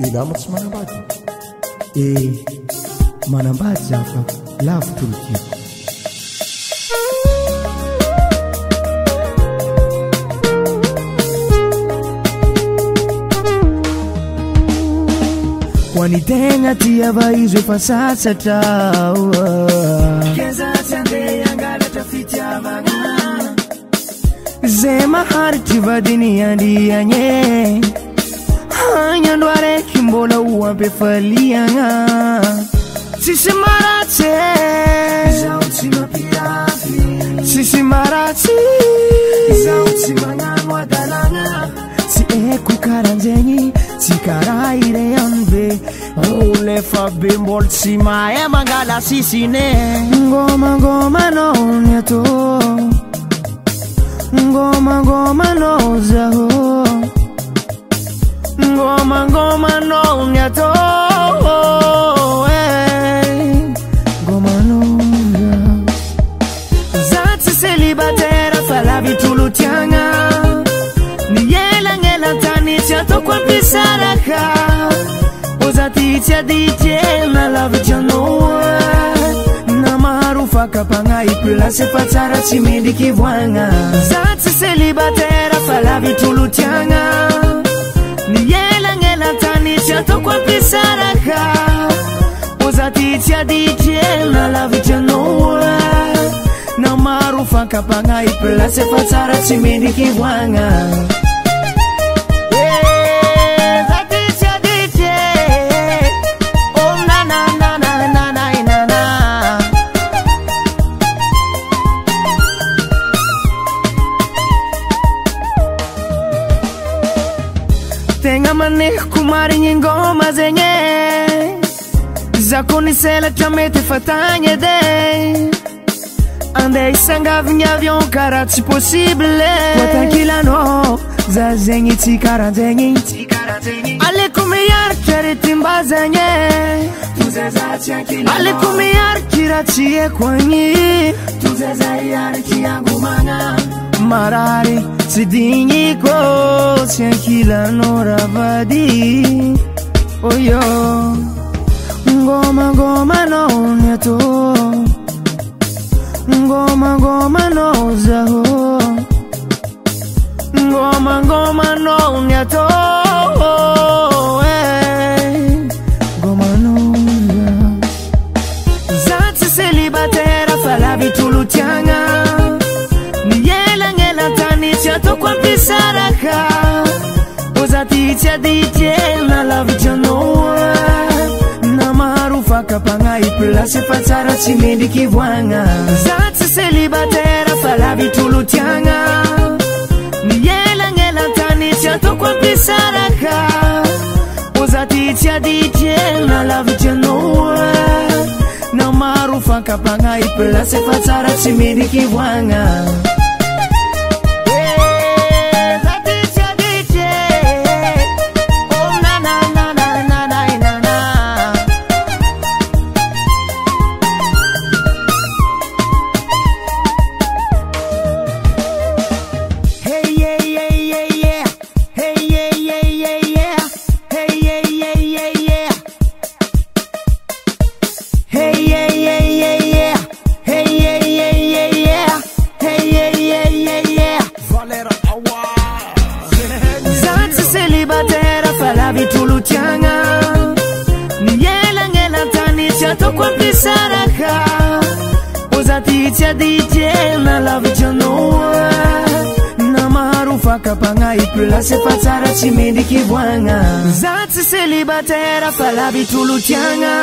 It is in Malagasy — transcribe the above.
Ilama tsy manambady. Manambady zafa lavitra ny tiako. Hoani tegna tiava izy efa satsatra. Kezatsy andeha hangalatra fitiavagna. Zay maharitry vadiny andriagny. Agny andro araiky mbola ho ampefaliagna. Tsisy maratsy zaho tsy mampirafy. Tsisy maratsy zaho tsy magnano adalagna. Tsy haiko karanjegny tsy karaha ireany be. Olo efa be mbola tsy mahay mangala sisine. Ngomangomanao ny atao. Ngomangomanao zaho. Ngomangomanao ny atao. Ngomanao zaho. Zaho tsy célibataire fa lavitry tiagna. Nielagnelantany tsy ataoko ampisaraka. Ozati tsy aditry na lavitra anao. Na maro fakapagna iplace fa tsara tsy mendriky voagna. Zaho tsy célibataire fa lavitry tiagna. Nielagnelantany tsy ataoko ampisaraka. Ozati tsy aditry na lavitra anao. Na maro fakapagna iplace fa tsara tsy mendriky voagna. Tegna manehiko marigny ngoma zegny. Zako ny selatra mety fa tagny edy. Andeha hisangavigny avion karaha tsy possible. Koa tankilanao za zegny tsy karanjegny. Aleko miaritra retim-ba zegny. Aleko miaritra raha tsy haiko agny. Tozaza iariky angomagna. Marary tsy digniko tsy ankilanao ravady. Oyo ngomangomanao ny atao. Ngomangomanao zaho. Ngomangomanao ny atao. Ngomanao zaho. Zaho tsy célibataire fa lavitry tiagna. Nielagnelantany tsy ataoko ampisaraka. Ozati tsy aditry na lavitra anao. Na maro fakapagna iplace fa tsara tsy mendriky voagna. Zaho tsy célibataire fa lavitry tiagna. Nielagnelantany tsy ataoko ampisaraka. Ozati tsy aditry na lavitra anao. Na maro fakapagna iplace fa tsara tsy mendriky voagna. Ozati tsy aditry na lavitra anao. Na maro fakapagna iplace fa tsara tsy mendriky voagna. Zaho tsy célibataire fa lavitry tiagna.